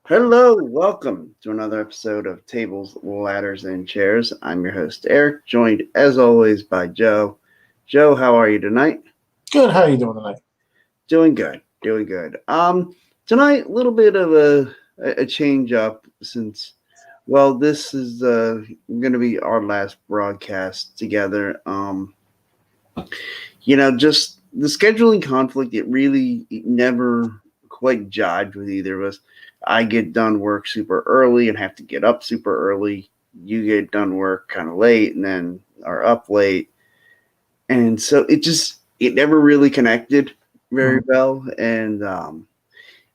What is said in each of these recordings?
Hello, welcome to another episode of Tables, Ladders, and Chairs. I'm your host, Eric, joined as always by Joe. Joe, how are you tonight? Good. How you doing tonight? Doing good, doing good. Tonight, a little bit of a change up since, well, this is going to be our last broadcast together. Just the scheduling conflict, it never quite jived with either of us. I get done work super early and have to get up super early. You get done work kind of late and then are up late. And so it never really connected very Mhm. well. And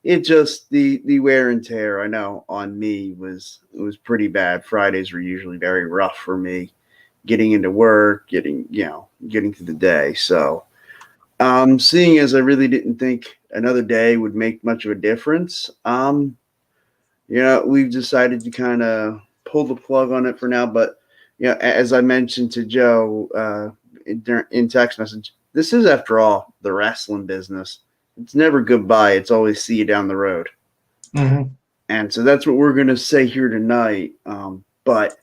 it just, the wear and tear, I know, on me was pretty bad. Fridays were usually very rough for me getting into work, getting through the day. So, seeing as I really didn't think another day would make much of a difference, we've decided to kind of pull the plug on it for now. But as I mentioned to Joe in text message, this is after all the wrestling business. It's never goodbye. It's always see you down the road. Mhm. And so that's what we're going to say here tonight. But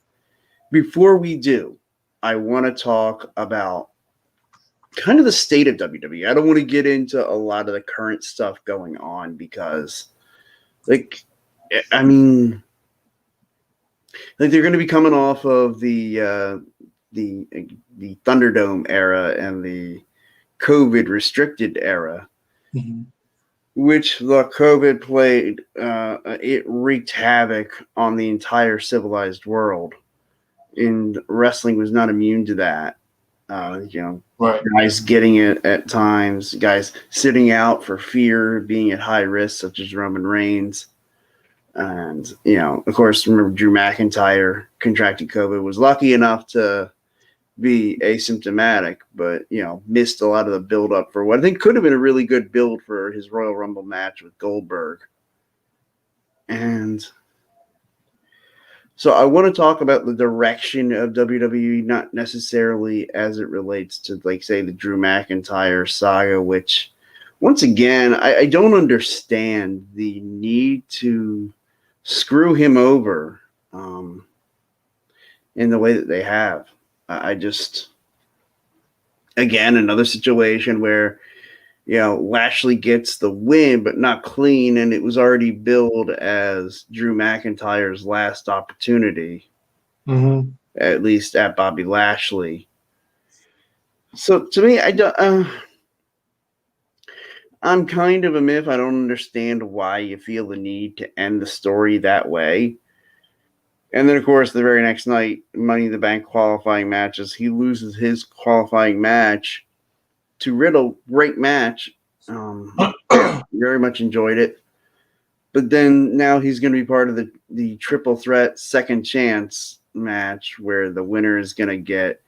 before we do, I want to talk about kind of the state of WWE. I don't want to get into a lot of the current stuff going on because, like, I mean, like they're going to be coming off of the the Thunderdome era and the COVID restricted era, Mhm. which the COVID played. It wreaked havoc on the entire civilized world, and wrestling was not immune to that. Uh, you know, Right. guys getting it at times, guys sitting out for fear of being at high risk, such as Roman Reigns. And, of course, remember Drew McIntyre contracted COVID, was lucky enough to be asymptomatic, but, missed a lot of the build up for what I think could have been a really good build for his Royal Rumble match with Goldberg. And so I want to talk about the direction of WWE, not necessarily as it relates to, like, say, the Drew McIntyre saga, which, once again, I don't understand the need to screw him over in the way that they have. I just, again, another situation where, Lashley gets the win, but not clean, and it was already billed as Drew McIntyre's last opportunity, Mhm. at least at Bobby Lashley. So to me, I don't. I'm kind of a myth. I don't understand why you feel the need to end the story that way. And then, of course, the very next night, Money in the Bank qualifying matches, he loses his qualifying match to Riddle. Great match. Very, very much enjoyed it. But then now he's going to be part of the triple threat second chance match where the winner is going to get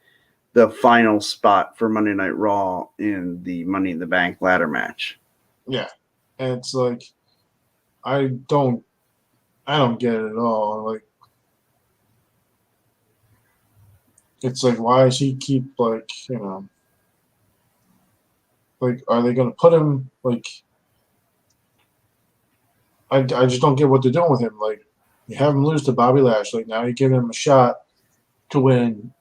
the final spot for Monday Night Raw in the Money in the Bank ladder match. Yeah. And it's like I don't I don't get it at all. Like it's like why does he keep like are they gonna put him like I just don't get what they're doing with him. Like you have him lose to Bobby Lashley, now you're giving him a shot to win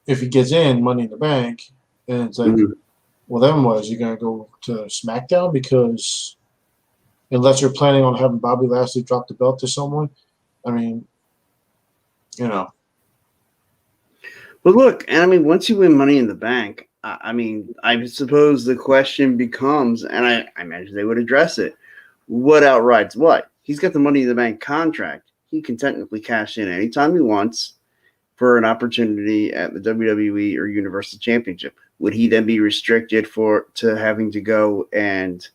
if he gets in Money in the Bank, and it's like, Mm-hmm. well then what, is he gonna go to SmackDown because unless you're planning on having Bobby Lashley drop the belt to someone. I mean, you know, But look, and I mean, once you win Money in the Bank, I mean, I suppose the question becomes, and I imagine they would address it: what outrides what? He's got the Money in the Bank contract. He can technically cash in anytime he wants for an opportunity at the WWE or Universal Championship. Would he then be restricted to having to go and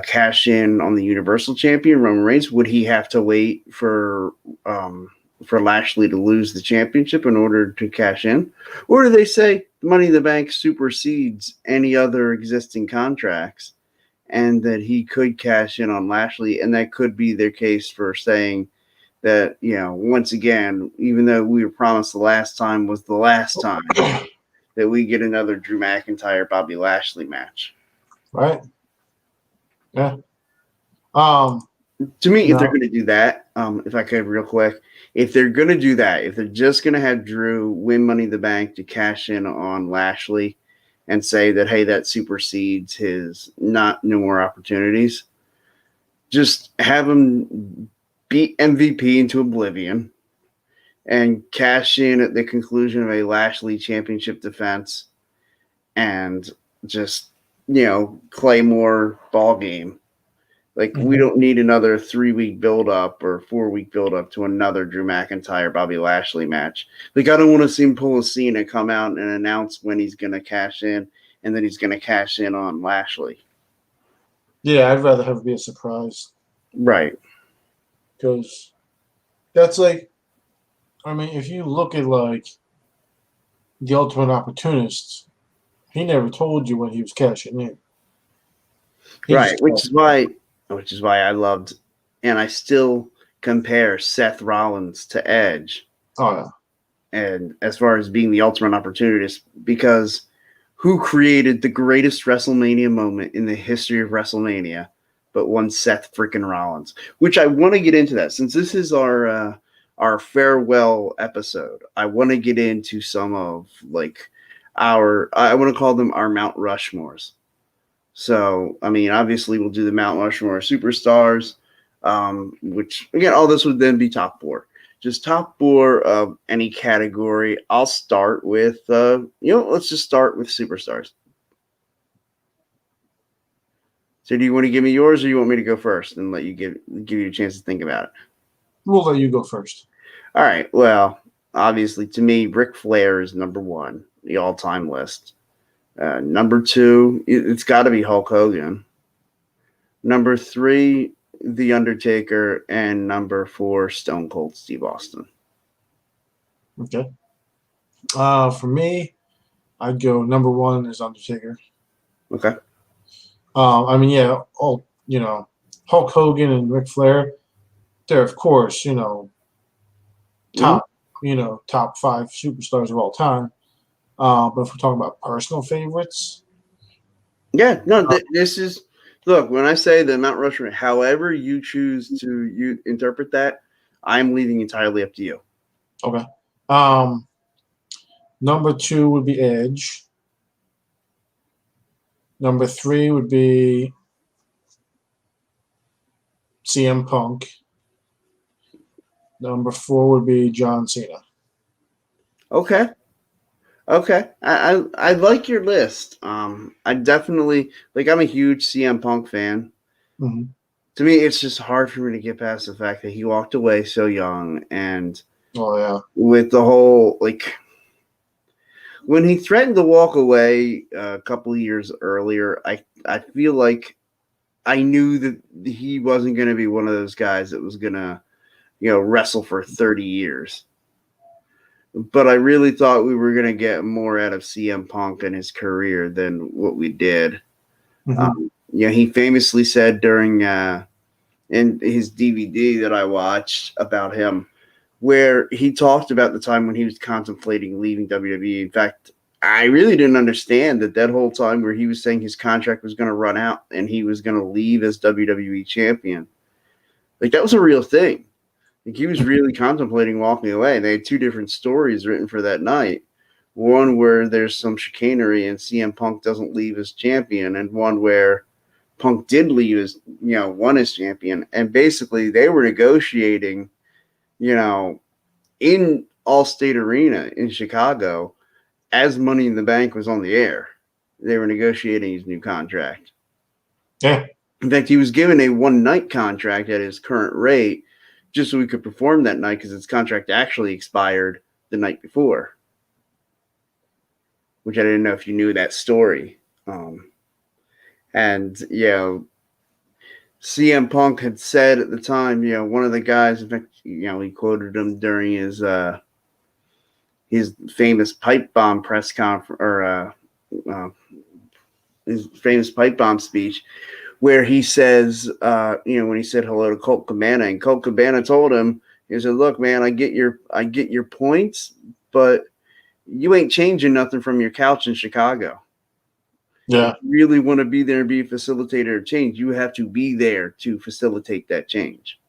cash in on the Universal Champion Roman Reigns? Would he have to wait for Lashley to lose the championship in order to cash in? Or do they say Money in the Bank supersedes any other existing contracts and that he could cash in on Lashley? And that could be their case for saying that, once again, even though we were promised the last time was the last time, that we get another Drew McIntyre Bobby Lashley match. right? Yeah. Um, To me, if they're No. going to do that, if I could real quick, if they're going to do that, if they're just going to have Drew win Money in the Bank to cash in on Lashley and say that, hey, that supersedes his no more opportunities, just have him beat MVP into oblivion and cash in at the conclusion of a Lashley championship defense and just, Claymore ball game. Like, we don't need another 3-week build-up or 4-week build-up to another Drew McIntyre Bobby Lashley match. Like, I don't want to see him pull a Cena, come out and announce when he's going to cash in, and then he's going to cash in on Lashley. Yeah, I'd rather have it be a surprise. Right. Because that's like, I mean, if you look at like the Ultimate Opportunist, he never told you when he was cashing in. Right, which is why I loved, and I still compare Seth Rollins to Edge. Oh yeah. And as far as being the ultimate opportunist, because who created the greatest WrestleMania moment in the history of WrestleMania, but one Seth freaking Rollins? Which I want to get into that since this is our farewell episode. I want to get into some of like I want to call them our Mount Rushmores. So, I mean, obviously we'll do the Mount Rushmore superstars, which again, all this would then be top 4. Just top 4 of any category. I'll start with, let's just start with superstars. So do you want to give me yours or you want me to go first and let you give you a chance to think about it? We'll let you go first. All right. Well, obviously to me, Ric Flair is number 1, the all-time list. Number 2, it's got to be Hulk Hogan. Number 3, The Undertaker, and number 4, Stone Cold Steve Austin. Okay. For me, I'd go number 1 is Undertaker. Okay. I mean, yeah, Hulk Hogan and Ric Flair, they're of course, top 5 superstars of all time. But if we're talking about personal favorites, yeah, no, this is look. When I say the Mount Rushmore, however you choose to interpret that, I'm leaving entirely up to you. Okay. Number 2 would be Edge. Number 3 would be CM Punk. Number 4 would be John Cena. Okay. I like your list. I definitely I'm a huge CM Punk fan. Mm-hmm. To me, it's just hard for me to get past the fact that he walked away so young, and with the whole when he threatened to walk away a couple of years earlier, I feel like I knew that he wasn't going to be one of those guys that was going to wrestle for 30 years. But I really thought we were going to get more out of CM Punk and his career than what we did. Mm-hmm. He famously said during in his DVD that I watched about him, where he talked about the time when he was contemplating leaving WWE. In fact, I really didn't understand that whole time where he was saying his contract was going to run out and he was going to leave as WWE champion. Like, that was a real thing. Like, he was really contemplating walking away. They had 2 different stories written for that night. One where there's some chicanery and CM Punk doesn't leave as champion, and one where Punk did leave as, won as champion. And basically they were negotiating, in Allstate Arena in Chicago as Money in the Bank was on the air. They were negotiating his new contract. Yeah. In fact, he was given a 1-night contract at his current rate just so he could perform that night because his contract actually expired the night before, which I didn't know if you knew that story. And, CM Punk had said at the time, one of the guys, in fact, he quoted him during his famous pipe bomb press conference, or his famous pipe bomb speech, where he says, when he said hello to Colt Cabana, and Colt Cabana told him, he said, "Look, man, I get your points, but you ain't changing nothing from your couch in Chicago." Yeah. If you really want to be there and be a facilitator of change, you have to be there to facilitate that change.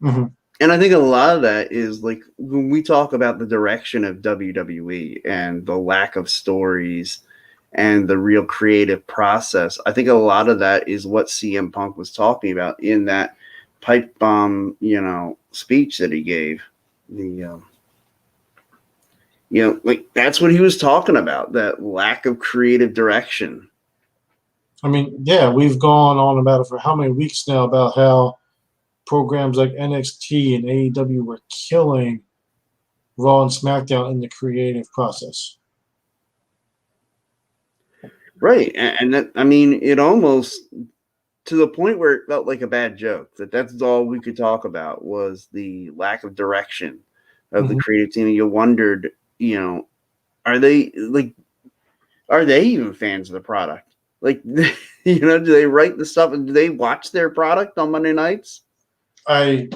Mm-hmm. And I think a lot of that is like when we talk about the direction of WWE and the lack of stories and the real creative process, I think a lot of that is what CM Punk was talking about in that pipe bomb, speech that he gave. The like that's what he was talking about, that lack of creative direction. I mean, yeah, we've gone on about it for how many weeks now about how programs like NXT and AEW were killing Raw and SmackDown in the creative process. Right. And that, I mean, it almost to the point where it felt like a bad joke, that's all we could talk about was the lack of direction of the creative team. And you wondered, are they even fans of the product? Like, do they write the stuff and do they watch their product on Monday nights? If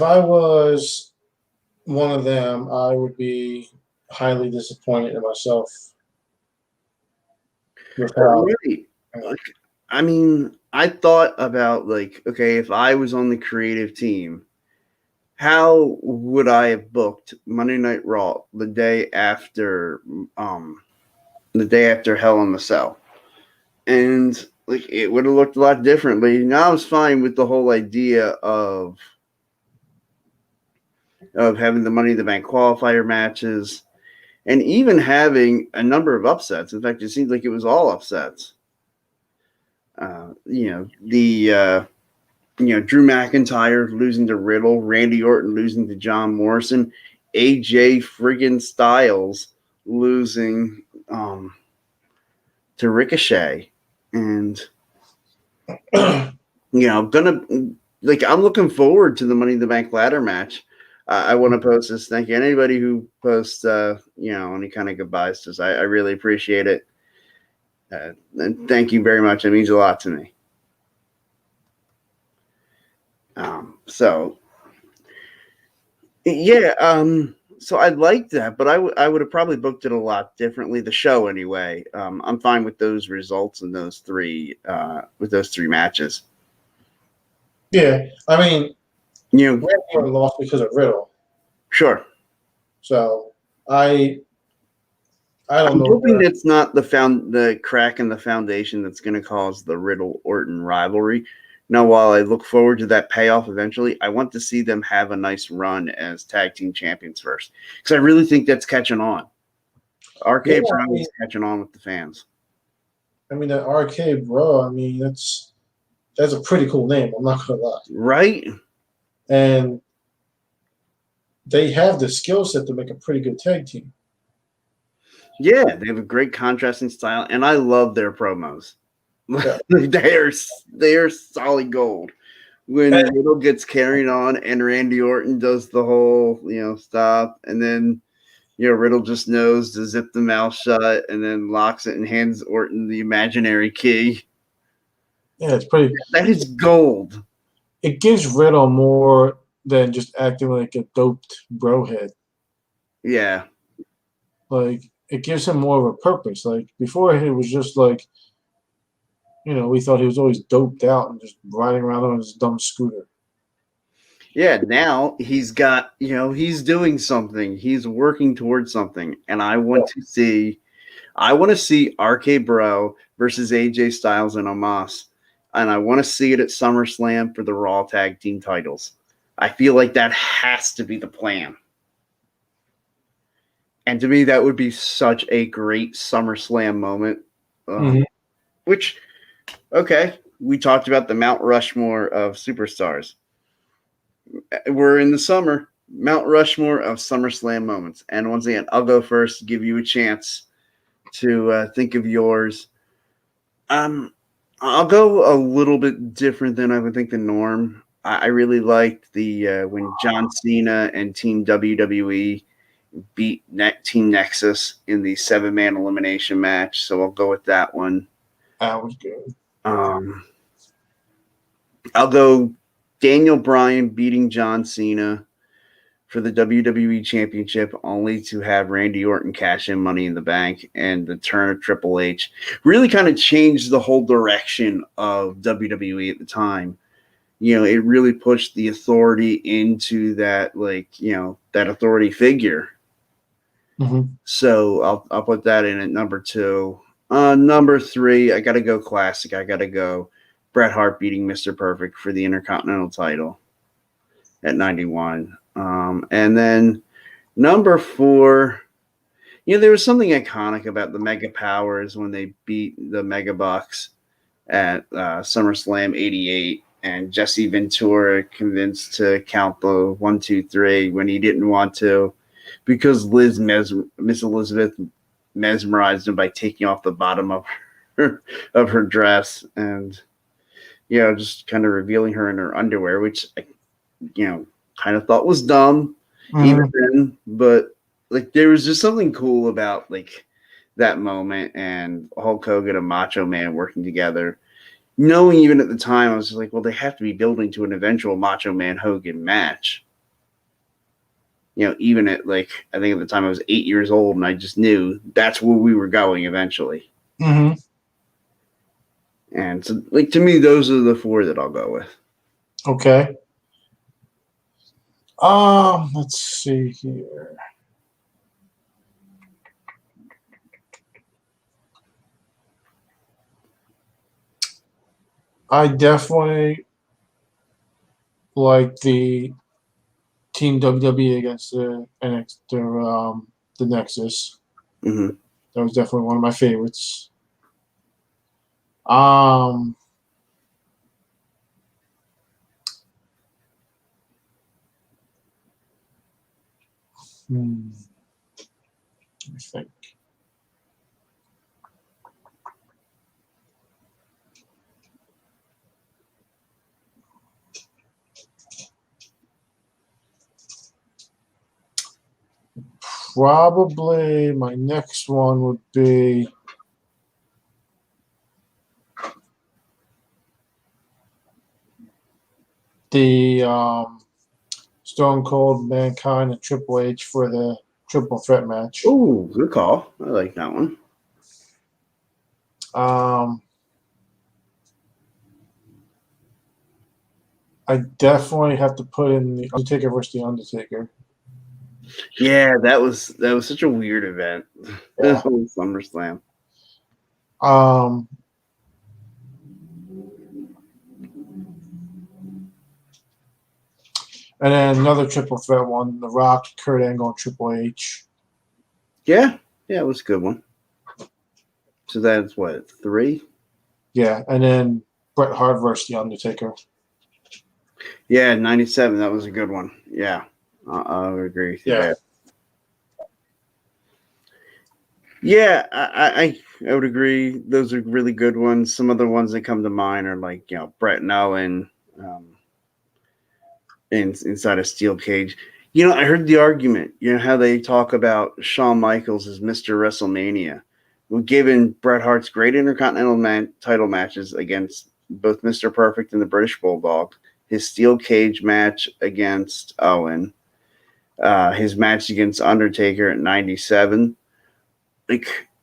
I was one of them, I would be highly disappointed in myself. Really? Like, I mean, I thought about like, okay, if I was on the creative team, how would I have booked Monday Night Raw the day after Hell in the Cell? And like it would have looked a lot differently. Now I was fine with the whole idea of having the Money in the Bank qualifier matches and even having a number of upsets. In fact, it seemed like it was all upsets. Drew McIntyre losing to Riddle, Randy Orton losing to John Morrison, AJ friggin' Styles losing to Ricochet, and I'm looking forward to the Money in the Bank ladder match. I want to post this. Thank you anybody who posts any kind of goodbyes to us. I really appreciate it. And thank you very much. It means a lot to me. So I liked that, but I would have probably booked it a lot differently. The show anyway. I'm fine with those results and those three matches. Yeah, I mean, Randy Orton lost because of Riddle. Sure. So I'm hoping that's not the crack in the foundation that's going to cause the Riddle Orton rivalry. Now, while I look forward to that payoff eventually, I want to see them have a nice run as tag team champions first, because I really think that's catching on. RK Bro is catching on with the fans. I mean, that RK Bro, I mean, that's a pretty cool name. I'm not gonna lie. Right. And they have the skill set to make a pretty good tag team. Yeah, they have a great contrasting style, and I love their promos. Yeah. they are solid gold. When Riddle gets carried on and Randy Orton does the whole, stop, and then Riddle just knows to zip the mouth shut and then locks it and hands Orton the imaginary key. Yeah, it's pretty. That is gold. It gives Riddle more than just acting like a doped brohead. Yeah. Like, it gives him more of a purpose. Like, before it was just like, we thought he was always doped out and just riding around on his dumb scooter. Yeah, now he's got, he's doing something. He's working towards something. And I want to see RK Bro versus AJ Styles and Omos. And I want to see it at SummerSlam for the Raw Tag Team titles. I feel like that has to be the plan. And to me, that would be such a great SummerSlam moment. Which, okay, we talked about the Mount Rushmore of superstars. We're in the summer, Mount Rushmore of SummerSlam moments. And once again, I'll go first, give you a chance to think of yours. I'll go a little bit different than I would think the norm. I really liked the when John Cena and Team WWE beat Team Nexus in the 7-man elimination match. So I'll go with that one. That was good. I'll go Daniel Bryan beating John Cena for the WWE Championship, only to have Randy Orton cash in Money in the Bank, and the turn of Triple H really kind of changed the whole direction of WWE at the time. It really pushed the authority into that, that authority figure. Mm-hmm. So I'll put that in at number 2. Number 3, I got to go classic. I got to go Bret Hart beating Mr. Perfect for the Intercontinental title at 91. And then number 4, there was something iconic about the Mega Powers when they beat the Mega Bucks at SummerSlam 88, and Jesse Ventura convinced to count the 1, 2, 3 when he didn't want to, because Miss Elizabeth mesmerized him by taking off the bottom of her dress and just kind of revealing her in her underwear, which kind of thought was dumb even then, but there was just something cool about that moment, and Hulk Hogan and Macho Man working together. Knowing even at the time, I was just like, well, they have to be building to an eventual Macho Man Hogan match. Even at I think at the time I was 8 years old, and I just knew that's where we were going eventually. Mm-hmm. And so, to me, those are the 4 that I'll go with. Okay. Let's see here. I definitely like the Team WWE against the Nexus. Mm-hmm. That was definitely one of my favorites. Let me think. Probably my next one would be the Stone Cold, Mankind, and Triple H for the triple threat match. Oh, good call. I like that one. I definitely have to put in the Undertaker versus the Undertaker. Yeah, that was such a weird event. Yeah. SummerSlam. And then another triple threat one: The Rock, Kurt Angle, and Triple H. Yeah, it was a good one. So that's what, 3? Yeah, and then Bret Hart versus the Undertaker. Yeah, 97. That was a good one. Yeah, I would agree with you there. Yeah, I would agree. Those are really good ones. Some other ones that come to mind are Bret and Owen inside a steel cage. I heard the argument, how they talk about Shawn Michaels as Mr. WrestleMania. Well, given Bret Hart's great Intercontinental title matches against both Mr. Perfect and the British Bulldog, his steel cage match against Owen, his match against Undertaker at 97.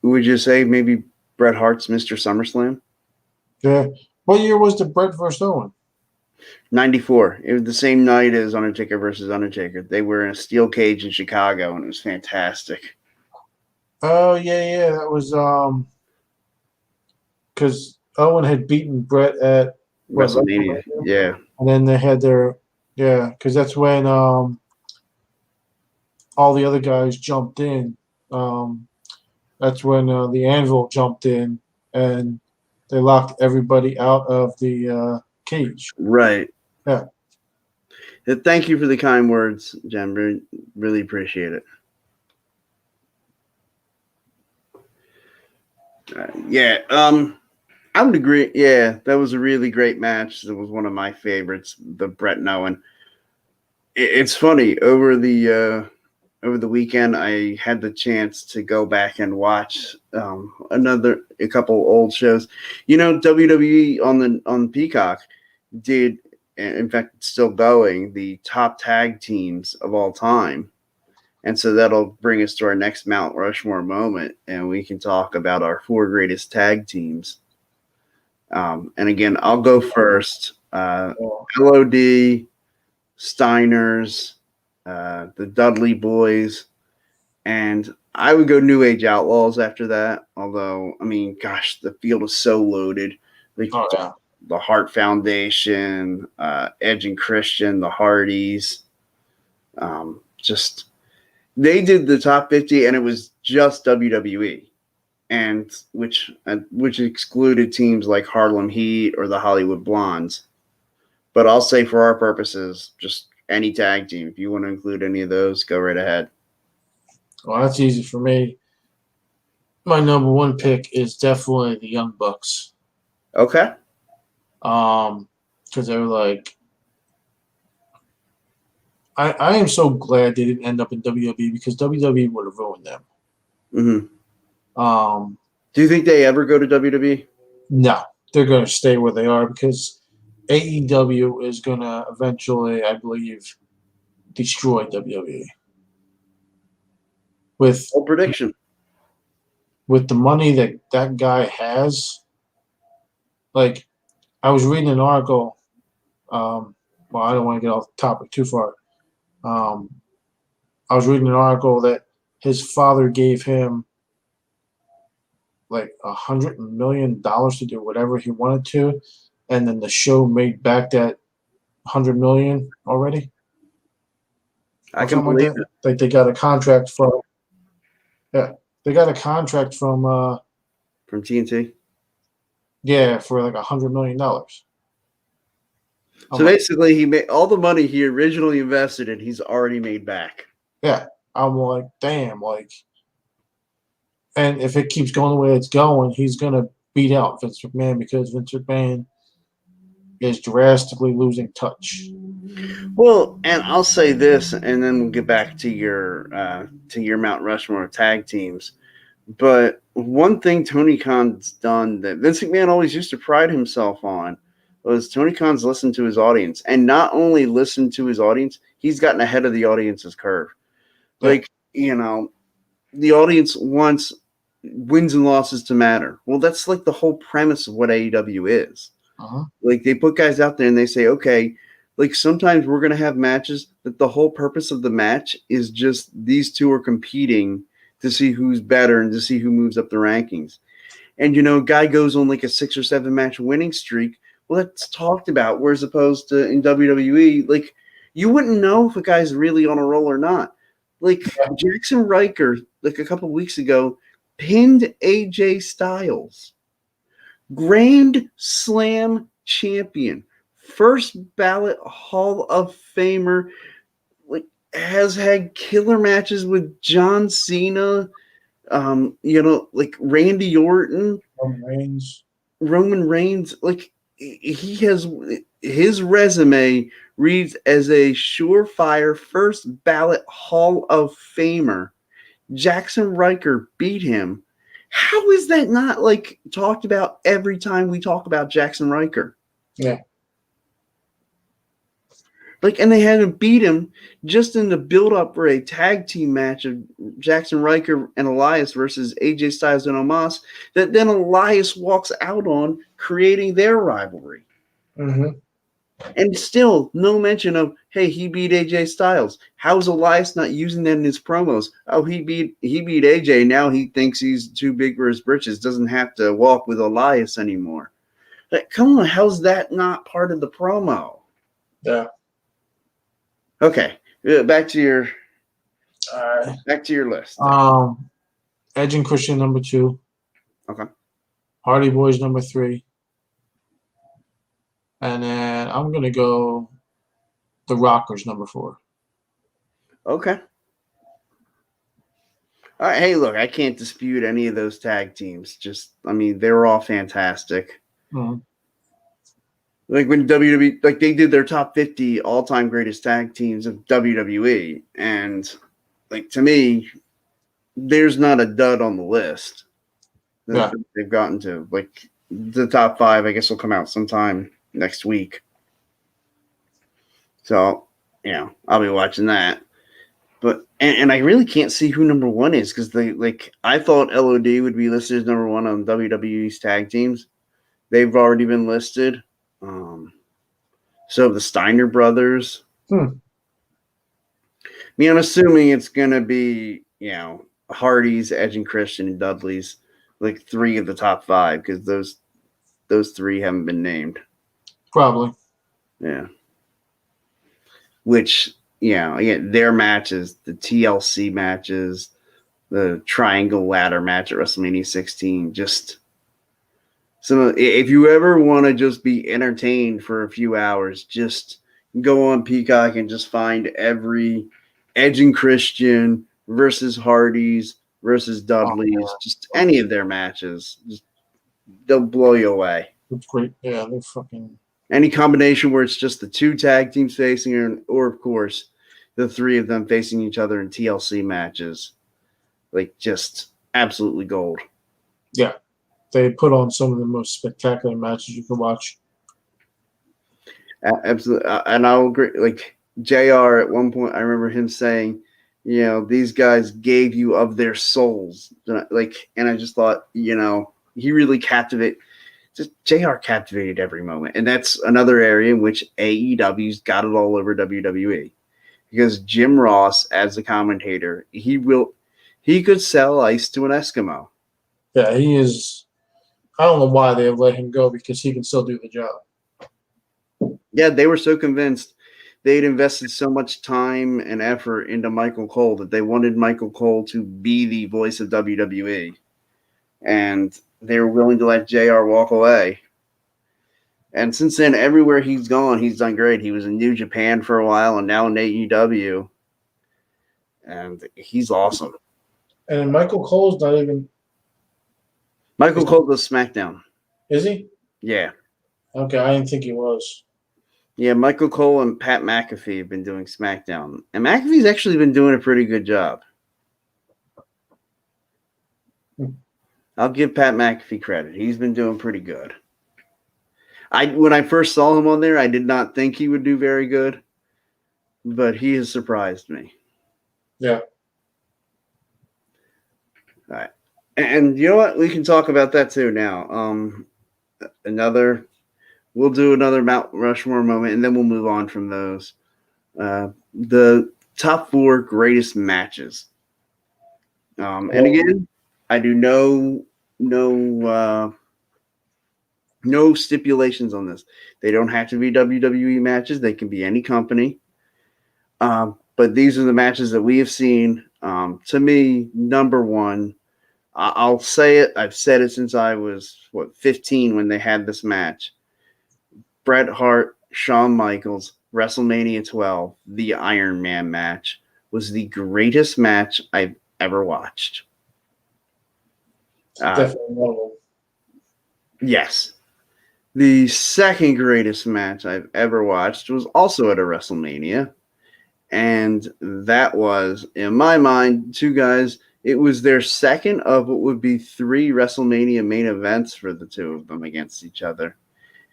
Would you say maybe Bret Hart's Mr. SummerSlam? Yeah. What year was the Bret versus Owen? 94. It was the same night as Undertaker versus Undertaker. They were in a steel cage in Chicago, and it was fantastic. Oh, yeah. That was because Owen had beaten Bret at WrestleMania. Yeah. And then they had because that's when all the other guys jumped in. That's when the Anvil jumped in, and they locked everybody out of the cage. Right. Yeah. Thank you for the kind words, Jen. Really appreciate it. Yeah. I would agree. Yeah, that was a really great match. It was one of my favorites, the Bret and Owen. It's funny, over the weekend, I had the chance to go back and watch a couple old shows. WWE on Peacock did and in fact, it's still going, the top tag teams of all time. And so that'll bring us to our next Mount Rushmore moment, and we can talk about our 4 greatest tag teams. And again, I'll go first. LOD, Steiners, the Dudley Boys, and I would go New Age Outlaws after that. Although, I mean, gosh, the field is so loaded. Like the Hart Foundation, Edge and Christian, the Hardys. Just they did the top 50, and it was just WWE, and which excluded teams like Harlem Heat or the Hollywood Blondes. But I'll say for our purposes, just any tag team. If you want to include any of those, go right ahead. Well, that's easy for me. My number 1 pick is definitely the Young Bucks. Okay. Because they were like, I am so glad they didn't end up in WWE because WWE would have ruined them. Mm-hmm. Do you think they ever go to WWE? No, they're going to stay where they are because AEW is going to eventually, I believe, destroy WWE. With prediction. With the money that guy has, like, I was reading an article. Well, I don't want to get off the topic too far. I was reading an article that his father gave him like $100 million to do whatever he wanted to, and then the show made back that $100 million already. I can believe it. Like they got a contract from. Yeah, they got a contract from TNT. Yeah, for like $100 million. So basically, he made all the money he originally invested in. He's already made back. Yeah, I'm like, damn, like, and if it keeps going the way it's going, he's gonna beat out Vince McMahon because Vince McMahon is drastically losing touch. Well, and I'll say this, and then we'll get back to your Mount Rushmore tag teams. But one thing Tony Khan's done that Vince McMahon always used to pride himself on was Tony Khan's listened to his audience. And not only listened to his audience, he's gotten ahead of the audience's curve. Yeah. Like, the audience wants wins and losses to matter. Well, that's like the whole premise of what AEW is. Uh-huh. Like, they put guys out there and they say, okay, like sometimes we're going to have matches that the whole purpose of the match is just these two are competing to see who's better and to see who moves up the rankings. And, a guy goes on like a 6 or 7 match winning streak. Well, that's talked about. Whereas opposed to in WWE, like you wouldn't know if a guy's really on a roll or not. Like Jackson Riker, like a couple weeks ago, pinned AJ Styles. Grand Slam champion. First ballot Hall of Famer. Like has had killer matches with John Cena. Like Randy Orton, Roman Reigns. Like he has his resume reads as a surefire first ballot Hall of Famer. Jackson Riker beat him. How is that not like talked about every time we talk about Jackson Riker? Yeah. Like, and they had to beat him just in the build-up for a tag team match of Jackson Riker and Elias versus AJ Styles and Omos that then Elias walks out on, creating their rivalry. Mm-hmm. And still, no mention of, hey, he beat AJ Styles. How's Elias not using that in his promos? Oh, he beat AJ. Now he thinks he's too big for his britches. Doesn't have to walk with Elias anymore. Like, come on, how's that not part of the promo? Yeah. Okay, back to your list. Edge and Christian number 2. Okay. Hardy Boys number 3. And then I'm gonna go the Rockers number 4. Okay. All right. Hey, look, I can't dispute any of those tag teams. They were all fantastic. Mm-hmm. Like when WWE, like they did their top 50 all-time greatest tag teams of WWE, and like to me, there's not a dud on the list that they've gotten to. Like the top 5, I guess, will come out sometime next week. So, I'll be watching that. But and I really can't see who number one is because I thought LOD would be listed as number one on WWE's tag teams. They've already been listed. So the Steiner brothers. Hmm. I mean, I'm assuming it's gonna be Hardy's, Edge, and Christian, and Dudley's like three of the top five because those three haven't been named. Probably. Yeah. Which again, their matches, the TLC matches, the Triangle Ladder match at WrestleMania 16, just if you ever want to just be entertained for a few hours, just go on Peacock and just find every Edge and Christian versus Hardy's versus Dudley's, just any of their matches. They'll blow you away. It's great. Yeah, they're fucking. Any combination where it's just the two tag teams facing, or of course, the three of them facing each other in TLC matches, like just absolutely gold. Yeah. They put on some of the most spectacular matches you can watch. Absolutely, and I'll agree. Like JR at one point, I remember him saying, these guys gave you of their souls. Like, and I just thought, he really captivated. Just JR captivated every moment, and that's another area in which AEW's got it all over WWE. Because Jim Ross, as a commentator, he could sell ice to an Eskimo. Yeah, he is. I don't know why they have let him go because he can still do the job. Yeah, they were so convinced they'd invested so much time and effort into Michael Cole that they wanted Michael Cole to be the voice of WWE. And they were willing to let JR walk away. And since then, everywhere he's gone, he's done great. He was in New Japan for a while and now in AEW. And he's awesome. And Michael Cole's not even. Michael Cole does SmackDown. Is he? Yeah. Okay, I didn't think he was. Yeah, Michael Cole and Pat McAfee have been doing SmackDown. And McAfee's actually been doing a pretty good job. I'll give Pat McAfee credit. He's been doing pretty good. When I first saw him on there, I did not think he would do very good. But he has surprised me. Yeah. All right. And you know what? We can talk about that too now. We'll do another Mount Rushmore moment, and then we'll move on from those. The top 4 greatest matches. And again, I do no stipulations on this. They don't have to be WWE matches. They can be any company. But these are the matches that we have seen. To me, number one, I'll say it. I've said it since I was 15 when they had this match. Bret Hart, Shawn Michaels, WrestleMania 12, the Iron Man match was the greatest match I've ever watched. Definitely one of them. Yes. The second greatest match I've ever watched was also at a WrestleMania. And that was, in my mind, two guys. It was their second of what would be 3 WrestleMania main events for the two of them against each other.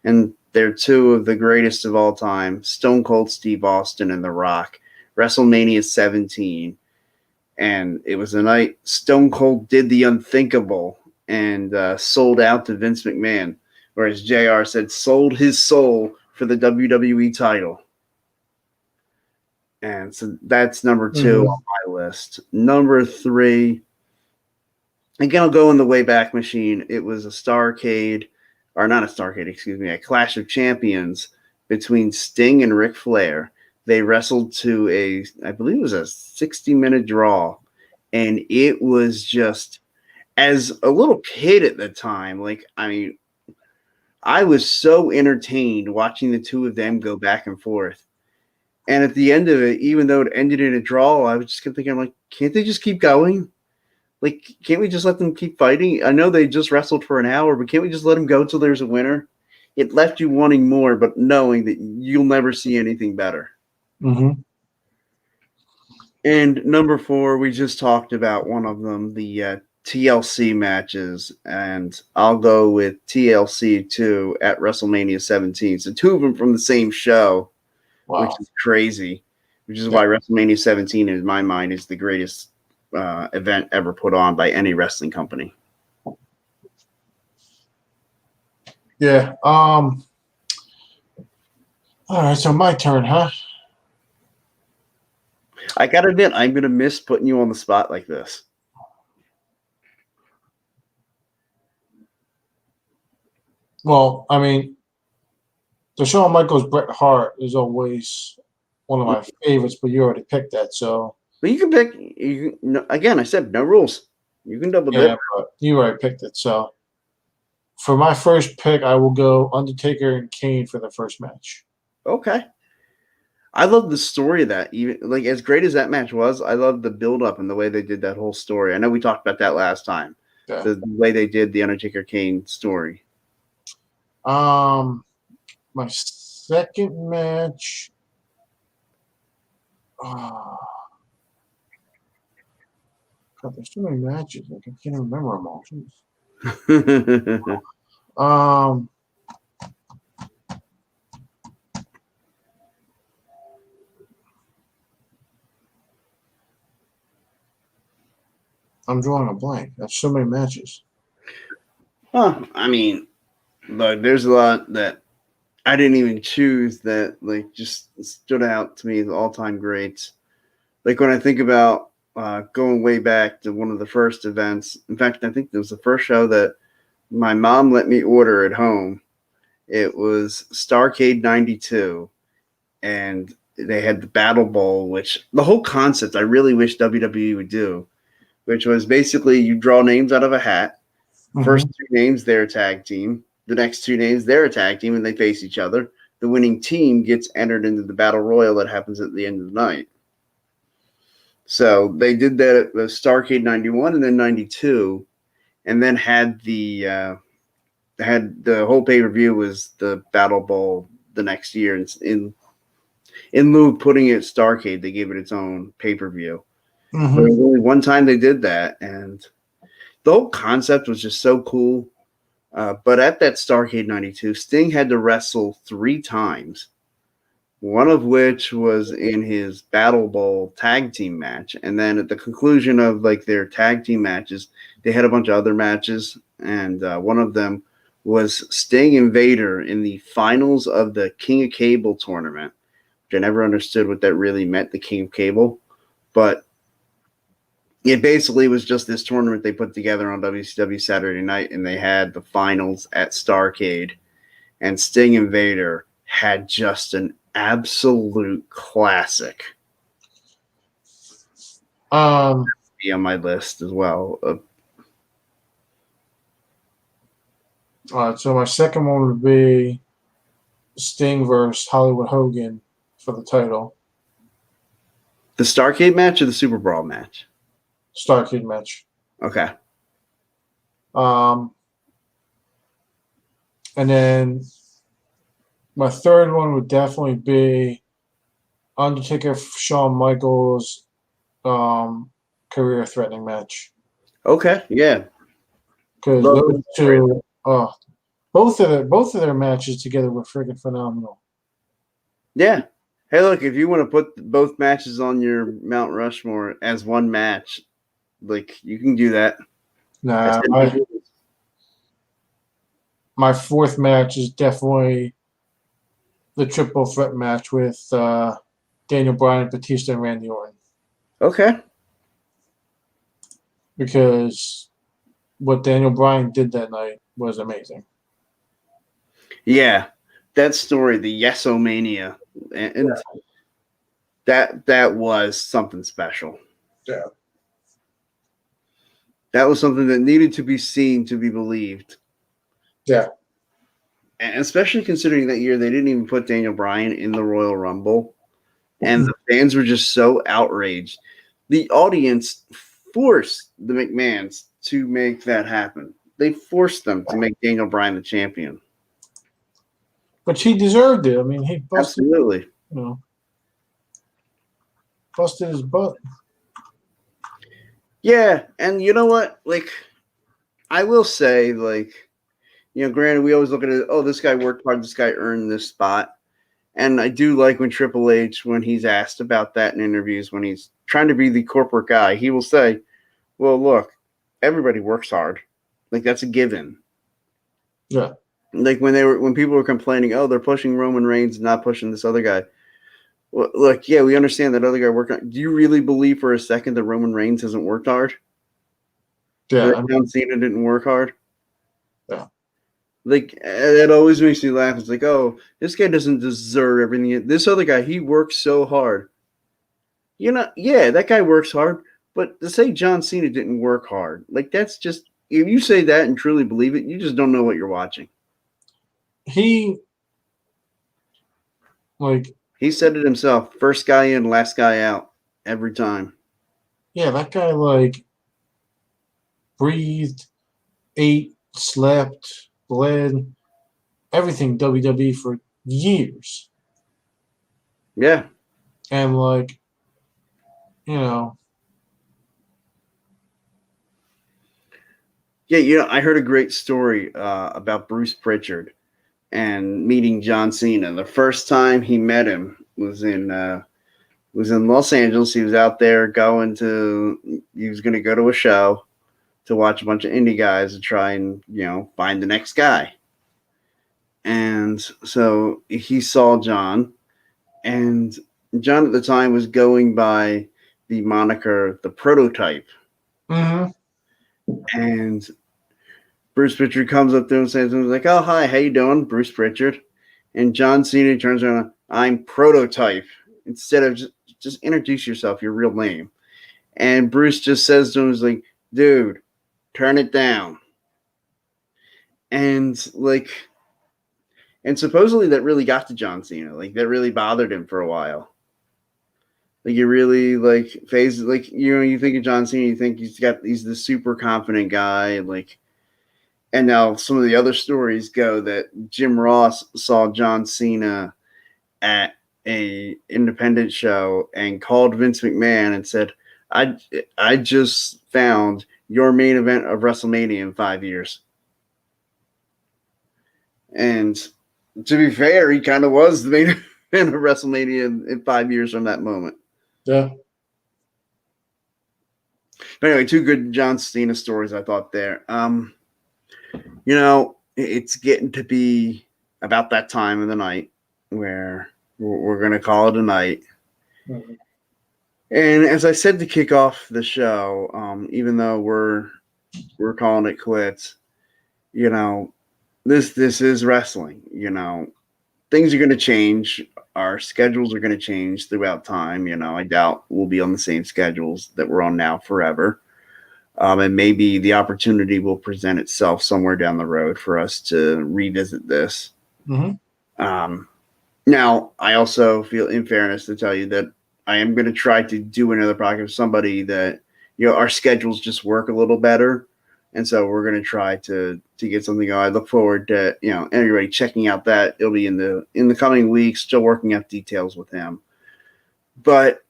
And they're 2 of the greatest of all time, Stone Cold Steve Austin and The Rock, WrestleMania 17. And it was a night Stone Cold did the unthinkable and sold out to Vince McMahon, whereas JR said sold his soul for the WWE title. And so that's number 2 on my list. Number 3, again, I'll go in the Wayback Machine. It was a Starrcade, or not a Starrcade, excuse me, a Clash of Champions between Sting and Ric Flair. They wrestled to I believe it was a 60-minute draw. And it was just, as a little kid at the time, I was so entertained watching the two of them go back and forth. And at the end of it, even though it ended in a draw, I was just kept thinking, I'm like, can't they just keep going? Like, can't we just let them keep fighting? I know they just wrestled for an hour, but can't we just let them go till there's a winner? It left you wanting more, but knowing that you'll never see anything better. Mm-hmm. And number 4, we just talked about one of them, the TLC matches, and I'll go with TLC 2 at WrestleMania 17. So 2 of them from the same show. which Wow. is crazy. Which is why WrestleMania 17, in my mind, is the greatest event ever put on by any wrestling company. Yeah. All right. So my turn, huh? I gotta admit, I'm gonna miss putting you on the spot like this. Well, I mean, the Shawn Michaels Bret Hart is always one of my favorites, but you already picked that, so But you can pick. Again, I said no rules. You can double yeah, dip. but you already picked it. So for my first pick, I will go Undertaker and Kane for the first match. Okay. I love the story of that. Even like as great as that match was, I love the build up and the way they did that whole story. I know we talked about that last time. Yeah. The way they did the Undertaker Kane story. My second match. Oh, God, there's so many matches. Like, I can't even remember them all. Jeez. I'm drawing a blank. That's so many matches. I mean, look, there's a lot that I didn't even choose that like just stood out to me as all time greats. Like when I think about going way back to one of the first events. In fact, I think it was the first show that my mom let me order at home. It was Starcade '92, and they had the Battle Bowl, which the whole concept I really wish WWE would do, which was basically you draw names out of a hat. First two names, their tag team. The next two names, their tag team, and they face each other. The winning team gets entered into the Battle Royal that happens at the end of the night. So they did that at the Starcade '91 and then '92, and then had the whole pay per view was the Battle Bowl the next year. In lieu of putting it at Starcade, they gave it its own pay per view. But it was only one time they did that, and the whole concept was just so cool. But at that Starcade '92, Sting had to wrestle 3 times, one of which was in his Battle Bowl tag team match. And then at the conclusion of like their tag team matches, they had a bunch of other matches, and one of them was Sting and Vader in the finals of the King of Cable tournament, which I never understood what that really meant, the King of Cable. But it basically was just this tournament they put together on WCW Saturday night, and they had the finals at Starcade, and Sting and Vader had just an absolute classic. Be on my list as well. All right, so my second one would be Sting versus Hollywood Hogan for the title. The Starcade match or the Super Brawl match? Starcade match. Okay. And then my third one would definitely be Undertaker Shawn Michaels career-threatening match. Okay, yeah. Because those two, both of their matches together were freaking phenomenal. Yeah. Hey, look, if you want to put both matches on your Mount Rushmore as one match, like you can do that. Nah, my fourth match is definitely the triple threat match with Daniel Bryan, Batista, and Randy Orton. Okay. Because what Daniel Bryan did that night was amazing. Yeah, that story, the Yes-O-Mania, and that was something special. Yeah. That was something that needed to be seen to be believed. Yeah. And especially considering that year they didn't even put Daniel Bryan in the Royal Rumble, and the fans were just so outraged. The audience forced the McMahons to make that happen. They forced them to make Daniel Bryan the champion. But he deserved it. I mean, he busted, Absolutely. Busted his butt. Yeah, and you know what? Like, I will say, like, granted, we always look at it, oh, this guy worked hard, this guy earned this spot. And I do like when Triple H, when he's asked about that in interviews, when he's trying to be the corporate guy, he will say, well, look, everybody works hard. Like, that's a given. Yeah. Like when people were complaining, oh, they're pushing Roman Reigns and not pushing this other guy. Well, look, yeah, we understand that other guy worked hard. Do you really believe for a second that Roman Reigns hasn't worked hard? Yeah. Or that John Cena didn't work hard? Yeah. Like, that always makes me laugh. It's like, oh, this guy doesn't deserve everything. This other guy, he works so hard. You know, yeah, that guy works hard. But to say John Cena didn't work hard, like, that's just, if you say that and truly believe it, you just don't know what you're watching. He said it himself, first guy in, last guy out, every time. Yeah, that guy breathed, ate, slept, bled, everything WWE for years. Yeah. And you know. Yeah, I heard a great story about Bruce Pritchard and meeting John Cena. The first time he met him was in Los Angeles. He was out there he was going to go to a show to watch a bunch of indie guys and try and, find the next guy. And so he saw John, and John at the time was going by the moniker The Prototype. Mm-hmm. And Bruce Pritchard comes up to him and says, like, oh, hi, how you doing? Bruce Pritchard. And John Cena turns around, I'm Prototype. Instead of just introduce yourself, your real name. And Bruce just says to him, he's like, dude, turn it down. And supposedly that really got to John Cena. Like, that really bothered him for a while. Like, it really, phases, you think of John Cena, you think he's the super confident guy, and now some of the other stories go that Jim Ross saw John Cena at a independent show and called Vince McMahon and said, I just found your main event of WrestleMania in 5 years. And to be fair, he kind of was the main event of WrestleMania in 5 years from that moment. Yeah. But anyway, two good John Cena stories I thought there. It's getting to be about that time of the night where we're going to call it a night. Mm-hmm. And as I said to kick off the show, even though we're calling it quits, this is wrestling. Things are going to change. Our schedules are going to change throughout time. I doubt we'll be on the same schedules that we're on now forever. And maybe the opportunity will present itself somewhere down the road for us to revisit this. Mm-hmm. Now, I also feel, in fairness, to tell you that I am going to try to do another podcast with somebody that, our schedules just work a little better. And so we're going to try to get something going. I look forward to, everybody checking out that. It'll be in the coming weeks, still working out details with him. But,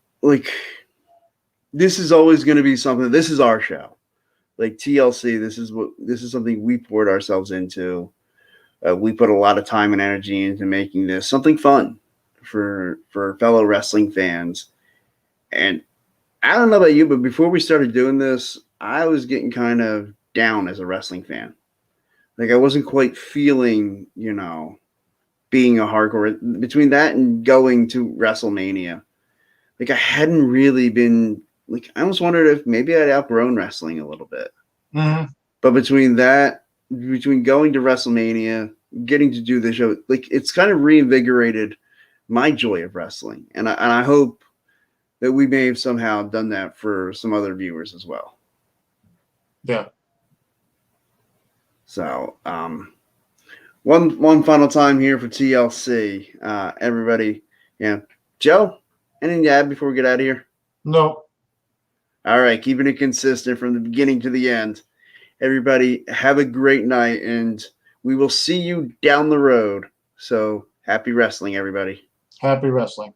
this is always going to be something. This is our show. TLC, this is something we poured ourselves into. We put a lot of time and energy into making this something fun for fellow wrestling fans. And I don't know about you, but before we started doing this, I was getting kind of down as a wrestling fan. I wasn't quite feeling, being a hardcore. Between that and going to WrestleMania, I hadn't really been. I almost wondered if maybe I'd outgrown wrestling a little bit. Mm-hmm. But between going to WrestleMania, getting to do the show, it's kind of reinvigorated my joy of wrestling. And I hope that we may have somehow done that for some other viewers as well. Yeah. So, one final time here for TLC. Everybody, Joe, anything to add before we get out of here? No. All right, keeping it consistent from the beginning to the end. Everybody, have a great night, and we will see you down the road. So, happy wrestling, everybody. Happy wrestling.